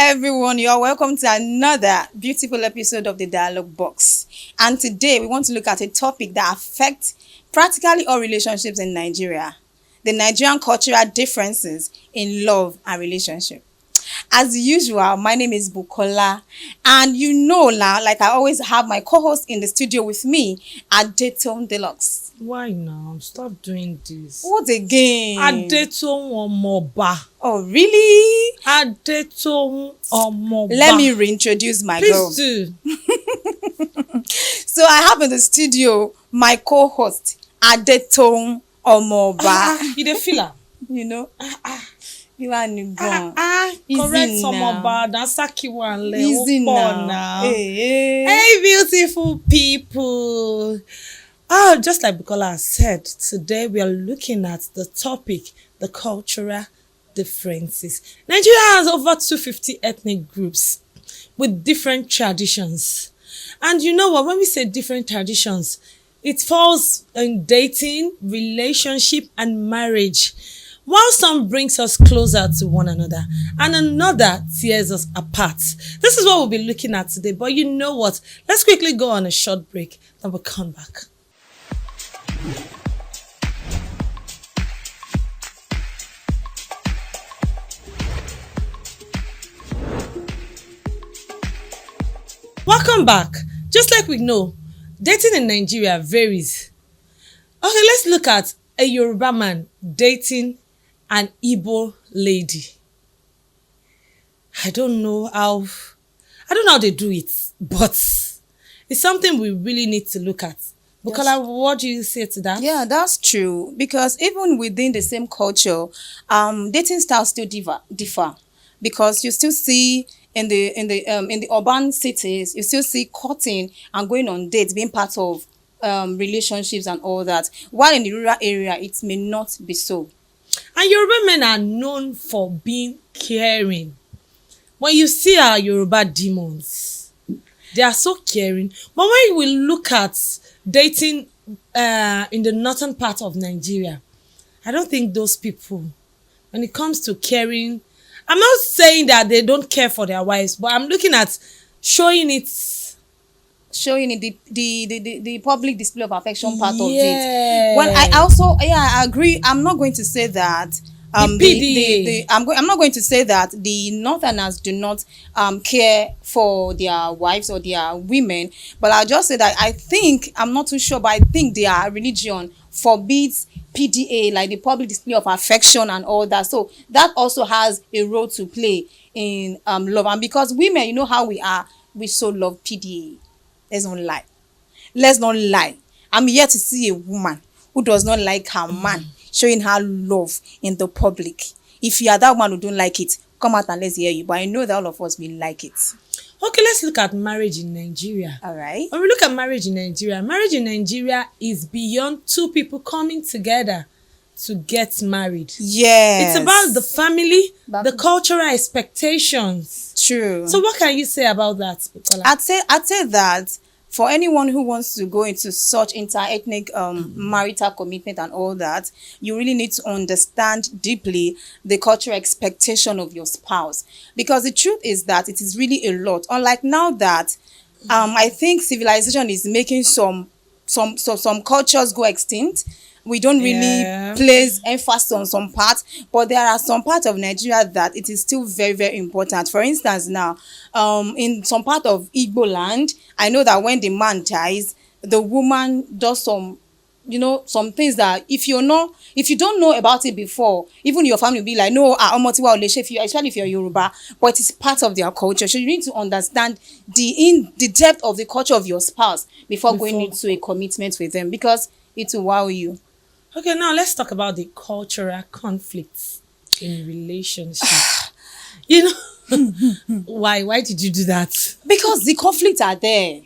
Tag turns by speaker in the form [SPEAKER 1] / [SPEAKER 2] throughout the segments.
[SPEAKER 1] everyone, you're welcome to another beautiful episode of the Dialogue Box. And today we want to look at a topic that affects practically all relationships in Nigeria. The Nigerian cultural differences in love and relationship. As usual, my name is Bukola, and you know now, like I always have my co-host in the studio with me at Dayton Deluxe.
[SPEAKER 2] Why now? Stop doing this.
[SPEAKER 1] What again?
[SPEAKER 2] Adetohun Omoba.
[SPEAKER 1] Oh, really?
[SPEAKER 2] Adetohun Omoba.
[SPEAKER 1] Let me reintroduce my girl.
[SPEAKER 2] Please do.
[SPEAKER 1] So I have in the studio my co-host, Adetohun Omoba.
[SPEAKER 2] You the feel
[SPEAKER 1] You know? You are new born.
[SPEAKER 2] correct
[SPEAKER 1] Easy
[SPEAKER 2] Omoba. That's Sakiwanle.
[SPEAKER 1] Easy now. Hey.
[SPEAKER 2] Hey, beautiful people. Just like Bukola said, today we are looking at the topic, the cultural differences. Nigeria has over 250 ethnic groups with different traditions. And you know what? When we say different traditions, it falls in dating, relationship, and marriage. While some brings us closer to one another and another tears us apart. This is what we'll be looking at today. But you know what? Let's quickly go on a short break, then we'll come back. Welcome back. Just like we know, dating in Nigeria varies. Okay, let's look at a Yoruba man dating an Igbo lady. I don't know how they do it, but it's something we really need to look at. Bukola, what do you say to that?
[SPEAKER 1] Yeah, that's true. Because even within the same culture, dating styles still differ. Because you still see in the urban cities, you still see courting and going on dates being part of relationships and all that. While in the rural area, it may not be so.
[SPEAKER 2] And Yoruba men are known for being caring. When you see our Yoruba demons, they are so caring. But when we look at dating in the northern part of Nigeria, I don't think those people, when it comes to caring, I'm not saying that they don't care for their wives, but I'm looking at showing
[SPEAKER 1] the public display of affection part of
[SPEAKER 2] Yes.
[SPEAKER 1] it. Well, I agree. I'm not going to say that I'm not going to say that the Northerners do not care for their wives or their women, but I'll just say that I think, I'm not too sure, but I think their religion forbids PDA, like the public display of affection and all that. So that also has a role to play in love. And because women, you know how we are, we so love PDA. Let's not lie. I'm here to see a woman who does not like her man showing her love in the public. If you are that one who don't like it, come out and let's hear you. But I know that all of us will like it.
[SPEAKER 2] Okay, let's look at marriage in Nigeria.
[SPEAKER 1] All right.
[SPEAKER 2] When we look at marriage in Nigeria is beyond two people coming together to get married.
[SPEAKER 1] Yes.
[SPEAKER 2] It's about the family, the cultural expectations.
[SPEAKER 1] True.
[SPEAKER 2] So what can you say about that, Bukola?
[SPEAKER 1] I'd say that for anyone who wants to go into such inter-ethnic marital commitment and all that, you really need to understand deeply the cultural expectation of your spouse. Because the truth is that it is really a lot. Unlike now that I think civilization is making some cultures go extinct. We don't really place emphasis on some parts, but there are some parts of Nigeria that it is still very, very important. For instance, now, in some part of Igbo land, I know that when the man dies, the woman does some things that if you don't know about it before, even your family will be like, no, especially if you're Yoruba, but it is part of their culture. So you need to understand the depth of the culture of your spouse before going into a commitment with them, because it will wow you.
[SPEAKER 2] Okay, now let's talk about the cultural conflicts in relationships. Why did you do that?
[SPEAKER 1] Because the conflicts are there.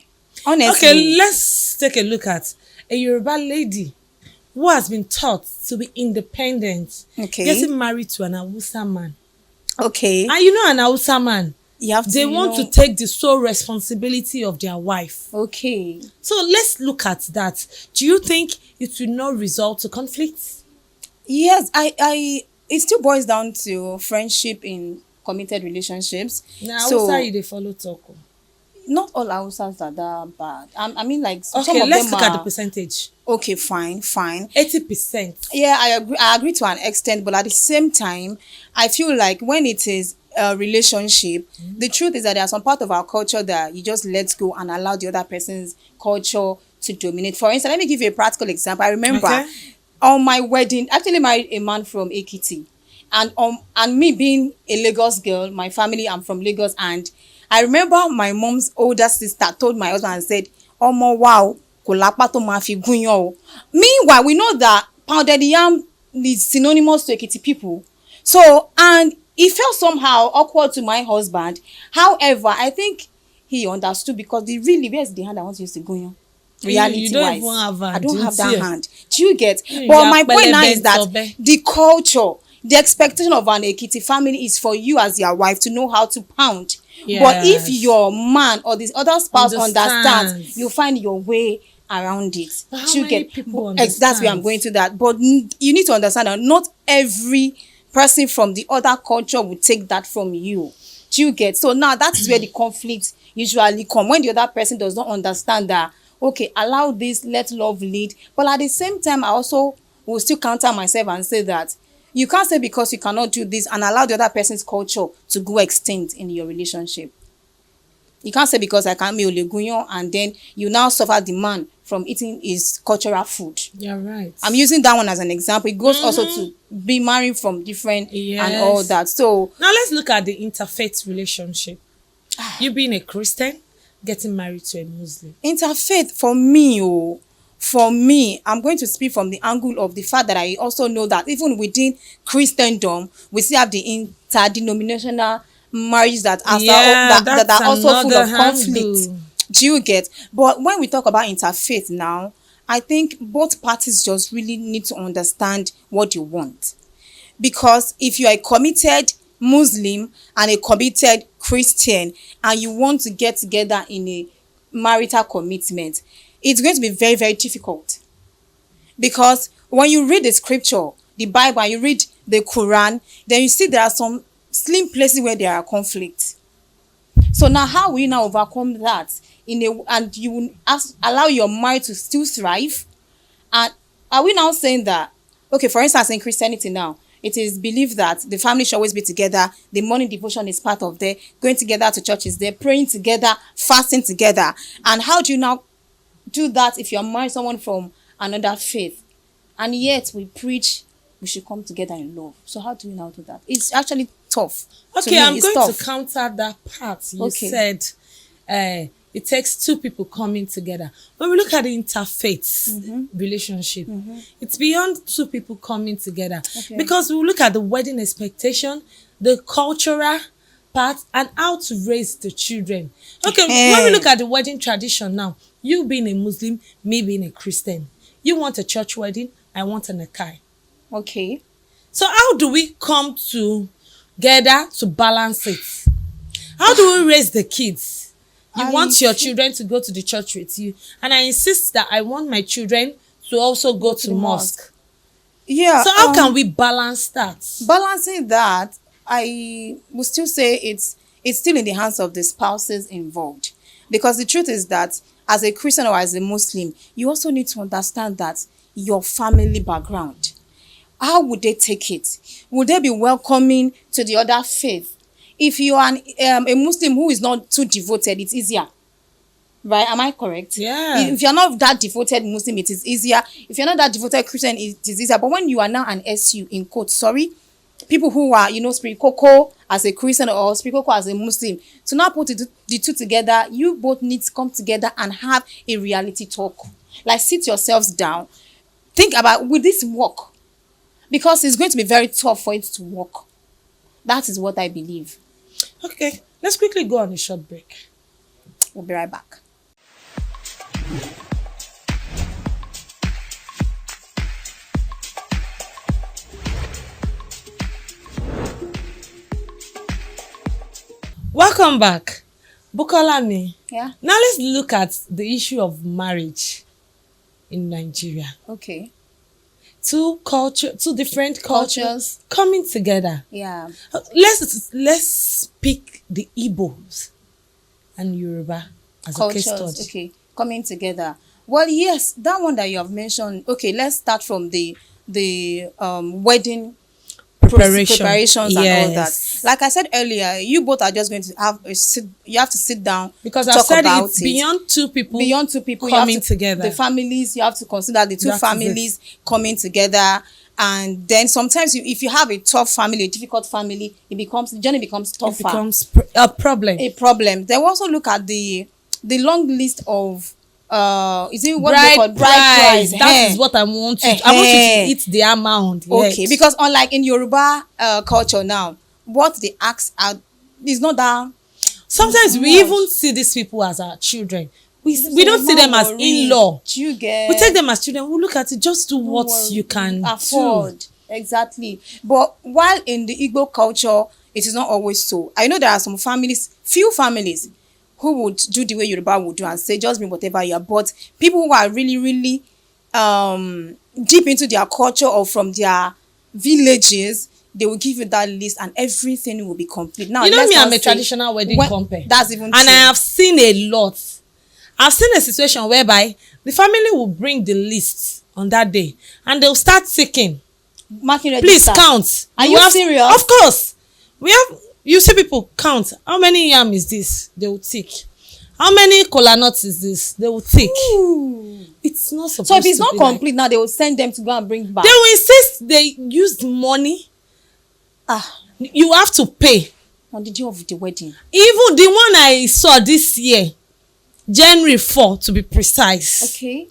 [SPEAKER 1] Honestly.
[SPEAKER 2] Okay, let's take a look at a Yoruba lady who has been taught to be independent, getting married to an Hausa man.
[SPEAKER 1] Okay.
[SPEAKER 2] And you know an Hausa man,
[SPEAKER 1] they
[SPEAKER 2] want to take the sole responsibility of their wife.
[SPEAKER 1] Okay.
[SPEAKER 2] So let's look at that. Do you think it will not result to conflicts?
[SPEAKER 1] Yes, it still boils down to friendship in committed relationships.
[SPEAKER 2] Now,
[SPEAKER 1] So
[SPEAKER 2] Hausa you dey follow talk. Oh.
[SPEAKER 1] not all Hausas are that bad. I mean, like some
[SPEAKER 2] Okay,
[SPEAKER 1] of
[SPEAKER 2] let's
[SPEAKER 1] them
[SPEAKER 2] look at the
[SPEAKER 1] are
[SPEAKER 2] percentage.
[SPEAKER 1] okay. Fine, fine.
[SPEAKER 2] 80%.
[SPEAKER 1] Yeah, I agree to an extent, but at the same time, I feel like when it is a relationship, the truth is that there are some part of our culture that you just let go and allow the other person's culture to dominate. For instance, let me give you a practical example. I remember
[SPEAKER 2] Okay.
[SPEAKER 1] on my wedding, actually married a man from Ekiti, and me being a Lagos girl, my family, I'm from Lagos, and I remember my mom's older sister told my husband and said, "Omo, wow, kò lápá tó máa fi gúnyán o." Meanwhile, we know that pounded yam is synonymous to Ekiti people. So, and it felt somehow awkward to my husband. However, I think he understood because where's the hand I want to use to gúnyán?
[SPEAKER 2] You don't
[SPEAKER 1] Reality-wise,
[SPEAKER 2] even have hand,
[SPEAKER 1] I don't have that
[SPEAKER 2] you?
[SPEAKER 1] hand. Do you get?
[SPEAKER 2] You
[SPEAKER 1] But
[SPEAKER 2] are
[SPEAKER 1] my point now is that
[SPEAKER 2] pelebe.
[SPEAKER 1] the culture, the expectation of an Ekiti family is for you as their wife to know how to pound. But if
[SPEAKER 2] Yes.
[SPEAKER 1] your man or this other spouse
[SPEAKER 2] Understands.
[SPEAKER 1] understands, you find your way around it.
[SPEAKER 2] But how
[SPEAKER 1] Do you
[SPEAKER 2] many
[SPEAKER 1] get?
[SPEAKER 2] people
[SPEAKER 1] That's where I'm
[SPEAKER 2] understand?
[SPEAKER 1] going to that. But you need to understand that not every person from the other culture will take that from you. Do you get? So now that is where the conflict usually come when the other person does not understand that. Okay, allow this, let love lead. But at the same time, I also will still counter myself and say that you can't say because you cannot do this and allow the other person's culture to go extinct in your relationship. You can't say because I can't meal leguyon and then you now suffer the man from eating his cultural food.
[SPEAKER 2] You're right.
[SPEAKER 1] I'm using that one as an example. It goes also to be married from different and all
[SPEAKER 2] Yes.
[SPEAKER 1] that. So
[SPEAKER 2] Now let's look at the interfaith relationship. You being a Christian, getting married to a Muslim.
[SPEAKER 1] interfaith for me, I'm going to speak from the angle of the fact that I also know that even within Christendom, we still have the interdenominational marriages that are
[SPEAKER 2] Yeah,
[SPEAKER 1] that
[SPEAKER 2] that's
[SPEAKER 1] are also full
[SPEAKER 2] another
[SPEAKER 1] of conflict.
[SPEAKER 2] handle.
[SPEAKER 1] Do you get? But when we talk about interfaith now, I think both parties just really need to understand what you want. Because if you are a committed Muslim and a committed Christian and you want to get together in a marital commitment, it's going to be very, very difficult. Because when you read the scripture, the Bible, and you read the Quran, then you see there are some slim places where there are conflicts. So now how will you now overcome that and you will allow your marriage to still thrive? And are we now saying that, okay, for instance, in Christianity now, it is believed that the family should always be together, the morning devotion is part of there, going together to church is there, praying together, fasting together. And how do you now do that if you're marrying someone from another faith? And yet we preach we should come together in love. So how do we now do that? It's actually tough. To
[SPEAKER 2] Okay,
[SPEAKER 1] me,
[SPEAKER 2] I'm
[SPEAKER 1] it's
[SPEAKER 2] going
[SPEAKER 1] tough.
[SPEAKER 2] to counter that part. You
[SPEAKER 1] Okay.
[SPEAKER 2] said it takes two people coming together. When we look at the interfaith relationship, it's beyond two people coming together.
[SPEAKER 1] Okay.
[SPEAKER 2] Because we look at the wedding expectation, the cultural part, and how to raise the children. Okay, when we look at the wedding tradition now, you being a Muslim, me being a Christian, you want a church wedding, I want a Nakai.
[SPEAKER 1] Okay.
[SPEAKER 2] So how do we come together to balance it? How do we raise the kids? You
[SPEAKER 1] I
[SPEAKER 2] want your
[SPEAKER 1] see.
[SPEAKER 2] children to go to the church with you, and I insist that I want my children to also go to
[SPEAKER 1] the
[SPEAKER 2] mosque.
[SPEAKER 1] Yeah.
[SPEAKER 2] So how can we balance that?
[SPEAKER 1] balancing that, I would still say it's still in the hands of the spouses involved. Because the truth is that as a Christian or as a Muslim, you also need to understand that your family background. How would they take it? Would they be welcoming to the other faith? If you are a Muslim who is not too devoted, it's easier. Right? Am I correct?
[SPEAKER 2] Yeah.
[SPEAKER 1] If you're not that devoted Muslim, it is easier. If you're not that devoted Christian, it is easier. But when you are now an SU, in quote, sorry, people who are, spirit coco as a Christian or spirit coco as a Muslim, to now put the two together, you both need to come together and have a reality talk. Like sit yourselves down. Think about, will this work? Because it's going to be very tough for it to work. That is what I believe.
[SPEAKER 2] Okay, let's quickly go on a short break.
[SPEAKER 1] We'll be right back.
[SPEAKER 2] Welcome back. Bukolami.
[SPEAKER 1] Yeah.
[SPEAKER 2] Now let's look at the issue of marriage in Nigeria.
[SPEAKER 1] Okay.
[SPEAKER 2] two different cultures
[SPEAKER 1] Cultures.
[SPEAKER 2] coming together.
[SPEAKER 1] Yeah.
[SPEAKER 2] Let's pick the Igbos and Yoruba as a case
[SPEAKER 1] Cultures.
[SPEAKER 2] study.
[SPEAKER 1] Okay. Coming together. Well, yes, that one that you have mentioned. Okay, let's start from the wedding preparations and all that.
[SPEAKER 2] Yes.
[SPEAKER 1] Like I said earlier, you both are just going to have a sit. You have to sit down,
[SPEAKER 2] Because I've
[SPEAKER 1] talk
[SPEAKER 2] said
[SPEAKER 1] about
[SPEAKER 2] it's
[SPEAKER 1] it.
[SPEAKER 2] beyond two people
[SPEAKER 1] Beyond two people,
[SPEAKER 2] coming
[SPEAKER 1] you have to,
[SPEAKER 2] together.
[SPEAKER 1] The families, you have to consider the two
[SPEAKER 2] That is
[SPEAKER 1] families coming together. And then sometimes if you have a tough family, a difficult family, the journey becomes
[SPEAKER 2] It
[SPEAKER 1] tougher,
[SPEAKER 2] becomes a problem.
[SPEAKER 1] a problem. They will also look at the long list of is it what they
[SPEAKER 2] Bride
[SPEAKER 1] call
[SPEAKER 2] price. That
[SPEAKER 1] eh.
[SPEAKER 2] is what I want you. I want you
[SPEAKER 1] Eh.
[SPEAKER 2] to eat the amount.
[SPEAKER 1] Okay,
[SPEAKER 2] Yes.
[SPEAKER 1] because unlike in Yoruba culture now, what they ask are is not that
[SPEAKER 2] Sometimes we
[SPEAKER 1] much.
[SPEAKER 2] even see these people as our children. We don't see them as in-law.
[SPEAKER 1] Do you get?
[SPEAKER 2] We take them as children. We look at it. Just do what
[SPEAKER 1] worry,
[SPEAKER 2] you can
[SPEAKER 1] afford.
[SPEAKER 2] do.
[SPEAKER 1] Exactly. But while in the Igbo culture, it is not always so. I know there are some families, few families, who would do the way Yoruba would do and say, just bring whatever you are. But people who are really, really deep into their culture or from their villages, they will give you that list and everything will be complete. Now,
[SPEAKER 2] You know
[SPEAKER 1] let's
[SPEAKER 2] me,
[SPEAKER 1] not
[SPEAKER 2] I'm a
[SPEAKER 1] say
[SPEAKER 2] traditional wedding compare.
[SPEAKER 1] That's even
[SPEAKER 2] And
[SPEAKER 1] true.
[SPEAKER 2] I have seen a lot. I've seen a situation whereby the family will bring the list on that day and they'll start ticking.
[SPEAKER 1] Marking
[SPEAKER 2] Please
[SPEAKER 1] register.
[SPEAKER 2] count.
[SPEAKER 1] Are you serious?
[SPEAKER 2] Of course. You see people count. How many yam is this? They will tick. How many kola nuts is this? They will tick.
[SPEAKER 1] Ooh.
[SPEAKER 2] It's not supposed to
[SPEAKER 1] So if it's not
[SPEAKER 2] be like-
[SPEAKER 1] complete now, they will send them to go and bring back.
[SPEAKER 2] They will insist they use money. You have to pay.
[SPEAKER 1] On the day of the wedding.
[SPEAKER 2] Even the one I saw this year, January 4 to be precise.
[SPEAKER 1] Okay.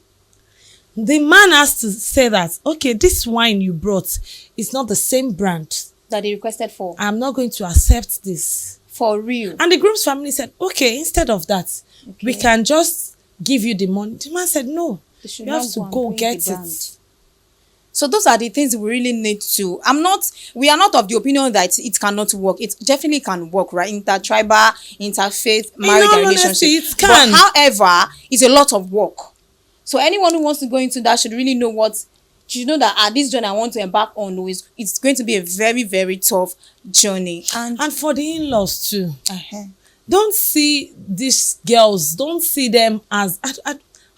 [SPEAKER 2] The man has to say that, okay, this wine you brought is not the same brand.
[SPEAKER 1] That they requested for.
[SPEAKER 2] I'm not going to accept this.
[SPEAKER 1] For real.
[SPEAKER 2] And the groom's family said, okay, instead of that, we
[SPEAKER 1] Okay.
[SPEAKER 2] can just give you the money. The man said, no,
[SPEAKER 1] They should
[SPEAKER 2] you have
[SPEAKER 1] not
[SPEAKER 2] to
[SPEAKER 1] and
[SPEAKER 2] go
[SPEAKER 1] bring
[SPEAKER 2] get
[SPEAKER 1] the brand.
[SPEAKER 2] it.
[SPEAKER 1] So those are the things we really need to. We are not of the opinion that it cannot work. It definitely can work, right? Intertribal, interfaith, marriage
[SPEAKER 2] all
[SPEAKER 1] and
[SPEAKER 2] honesty,
[SPEAKER 1] relationship.
[SPEAKER 2] it can.
[SPEAKER 1] But however, it's a lot of work. So anyone who wants to go into that should really know that at this journey I want to embark on it's going to be a very, very tough journey.
[SPEAKER 2] And for the in-laws too.
[SPEAKER 1] Uh-huh.
[SPEAKER 2] Don't see these girls, don't see them as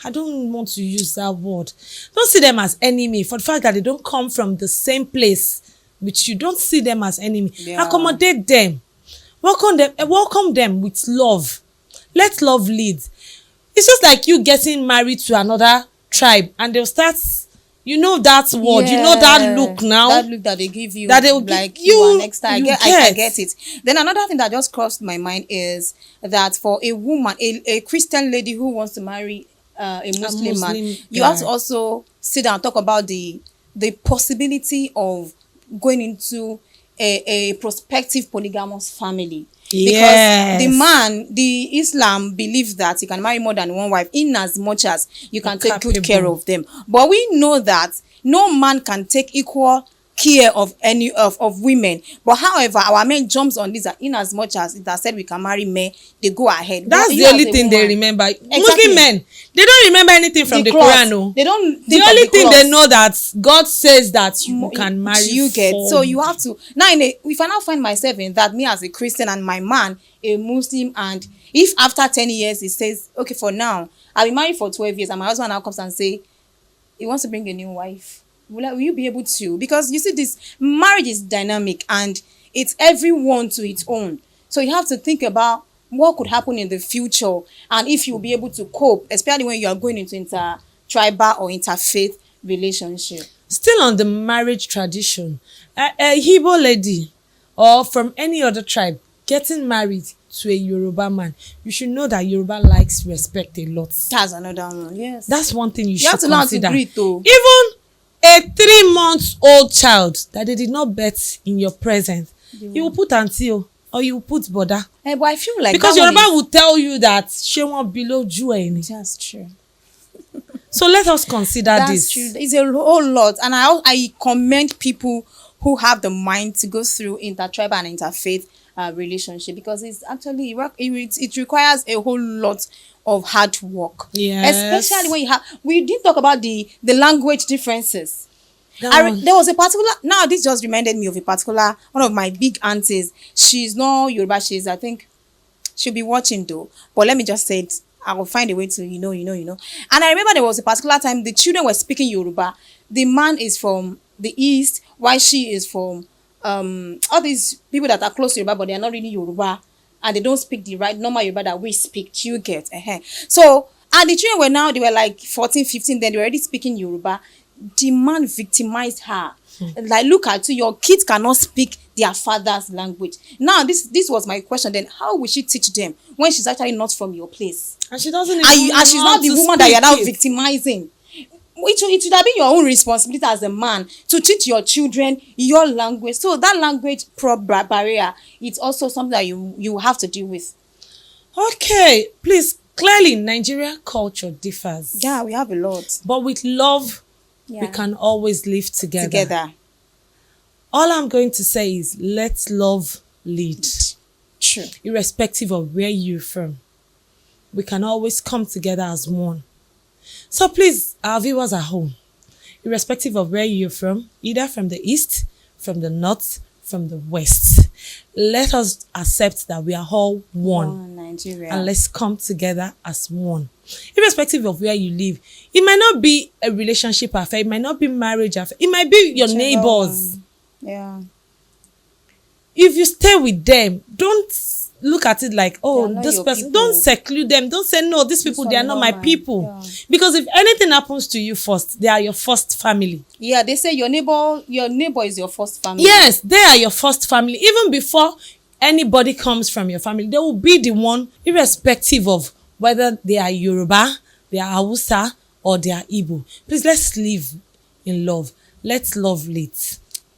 [SPEAKER 2] I don't want to use that word. Don't see them as enemy for the fact that they don't come from the same place with you. Don't see them as enemy.
[SPEAKER 1] Yeah.
[SPEAKER 2] Accommodate them. Welcome them with love. Let love lead. It's just like you getting married to another tribe and they'll start, you know that word, you know that look now.
[SPEAKER 1] That look that they give you.
[SPEAKER 2] That they will
[SPEAKER 1] like
[SPEAKER 2] give you-
[SPEAKER 1] are next time. I get it. Then another thing that just crossed my mind is that for a woman, a Christian lady who wants to marry a Muslim man,
[SPEAKER 2] Muslim
[SPEAKER 1] you have
[SPEAKER 2] guy.
[SPEAKER 1] to also sit down and talk about the possibility of going into a prospective polygamous family.
[SPEAKER 2] Yes.
[SPEAKER 1] Because the Islam believes that you can marry more than one wife in as much as you can take good care
[SPEAKER 2] capable.
[SPEAKER 1] of them. But we know that no man can take equal care of any of women. But however, our men jumps on this that in as much as it has said we can marry men, they go ahead.
[SPEAKER 2] That's
[SPEAKER 1] But
[SPEAKER 2] the
[SPEAKER 1] you as
[SPEAKER 2] only
[SPEAKER 1] a
[SPEAKER 2] thing they
[SPEAKER 1] woman,
[SPEAKER 2] remember.
[SPEAKER 1] Exactly.
[SPEAKER 2] Muslim men, they don't remember anything from the
[SPEAKER 1] clause.
[SPEAKER 2] Quran. Oh.
[SPEAKER 1] They don't.
[SPEAKER 2] The
[SPEAKER 1] think of
[SPEAKER 2] only thing
[SPEAKER 1] clause.
[SPEAKER 2] they know that God says that you can marry.
[SPEAKER 1] You get
[SPEAKER 2] for-
[SPEAKER 1] so you have to now. If I now find myself in that, me as a Christian and my man a Muslim, and if after 10 years he says, okay, for now I've been married for 12 years, and my husband now comes and say he wants to bring a new wife, will you be able to? Because you see, this marriage is dynamic and it's everyone to its own. So you have to think about what could happen in the future and if you'll be able to cope, especially when you are going into inter-tribal or interfaith relationship.
[SPEAKER 2] Still on the marriage tradition, a Igbo lady or from any other tribe getting married to a Yoruba man, you should know that Yoruba likes respect a lot.
[SPEAKER 1] That's another one. Yes.
[SPEAKER 2] That's one thing you
[SPEAKER 1] You
[SPEAKER 2] should
[SPEAKER 1] have to learn to
[SPEAKER 2] consider.
[SPEAKER 1] greet though.
[SPEAKER 2] Even a 3-month-old child that they did not birth in your presence, you will put auntie or you will put brother.
[SPEAKER 1] But I feel like
[SPEAKER 2] Because
[SPEAKER 1] that one
[SPEAKER 2] Yoruba will tell you that she won't below you.
[SPEAKER 1] That's true.
[SPEAKER 2] So let us consider
[SPEAKER 1] That's
[SPEAKER 2] this.
[SPEAKER 1] true. It's a whole lot, and I commend people who have the mind to go through intertribal and interfaith relationship, because it's actually it requires a whole lot of hard work.
[SPEAKER 2] Yes.
[SPEAKER 1] Especially when we didn't talk about the language differences.
[SPEAKER 2] That one.
[SPEAKER 1] There was a particular, now this just reminded me of a particular, one of my big aunties. She's not Yoruba, I think, she'll be watching though. But let me just say it. I will find a way to, And I remember there was a particular time the children were speaking Yoruba. The man is from the east, while she is from all these people that are close to Yoruba, but they are not really Yoruba. And they don't speak the right normal Yoruba that we speak. Do you get? So, and the children were now, they were like 14, 15, then they were already speaking Yoruba. The man victimized her. Like, look at you, your kids cannot speak their father's language. Now, this was my question then. How will she teach them when she's actually not from your place?
[SPEAKER 2] And she doesn't even
[SPEAKER 1] And she's not the woman that you're now
[SPEAKER 2] it.
[SPEAKER 1] victimizing. It should have been your own responsibility as a man to teach your children your language. So that language barrier, it's also something that you have to deal with.
[SPEAKER 2] Okay, please, clearly Nigeria culture differs.
[SPEAKER 1] Yeah, we have a lot.
[SPEAKER 2] But with love, we can always live together. All I'm going to say is let love lead.
[SPEAKER 1] True.
[SPEAKER 2] Irrespective of where you're from. We can always come together as one. So please, our viewers at home, irrespective of where you're from, either from the east, from the north, from the west, let us accept that we are all one.
[SPEAKER 1] Nigeria.
[SPEAKER 2] And let's come together as one. Irrespective of where you live. It might not be a relationship affair. It might not be marriage affair. It might be your neighbors.
[SPEAKER 1] Yeah.
[SPEAKER 2] If you stay with them, don't look at it like, oh, this person.
[SPEAKER 1] People.
[SPEAKER 2] Don't seclude them. Don't say, no, these people, they are not my people.
[SPEAKER 1] Yeah.
[SPEAKER 2] Because if anything happens to you first, they are your first family.
[SPEAKER 1] Yeah, they say your neighbor is your first family.
[SPEAKER 2] Yes, they are your first family. Even before anybody comes from your family, they will be the one, irrespective of whether they are Yoruba, they are Hausa, or they are Igbo. Please, let's live in love. Let's love lead.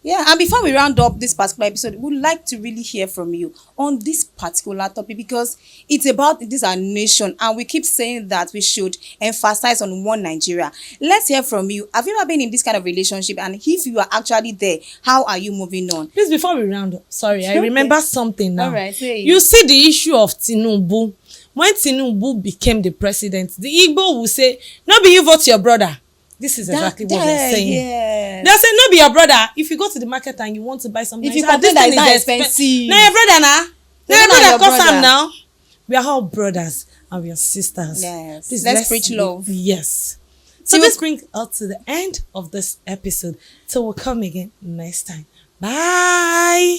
[SPEAKER 1] Yeah, and before we round up this particular episode, we'd like to really hear from you on this particular topic, because it's about this our nation, and we keep saying that we should emphasize on one Nigeria. Let's hear from you. Have you ever been in this kind of relationship? And if you are actually there, how are you moving on?
[SPEAKER 2] Please, before we round up, sorry, I remember something now.
[SPEAKER 1] All right, say it.
[SPEAKER 2] You see the issue of Tinubu. When Tinubu became the president, the Igbo will say, no be you vote your brother. This is exactly what they're saying.
[SPEAKER 1] Yeah.
[SPEAKER 2] They're saying, no be your brother. If you go to the market and you want to buy something,
[SPEAKER 1] If you complain that it's not expensive.
[SPEAKER 2] No, your brother now. No, your
[SPEAKER 1] not
[SPEAKER 2] brother
[SPEAKER 1] your
[SPEAKER 2] cause
[SPEAKER 1] brother.
[SPEAKER 2] am now. We are all brothers and we are sisters.
[SPEAKER 1] Yes.
[SPEAKER 2] Please,
[SPEAKER 1] Let's preach love.
[SPEAKER 2] Yes. So this brings us to the end of this episode. So we'll come again next time. Bye.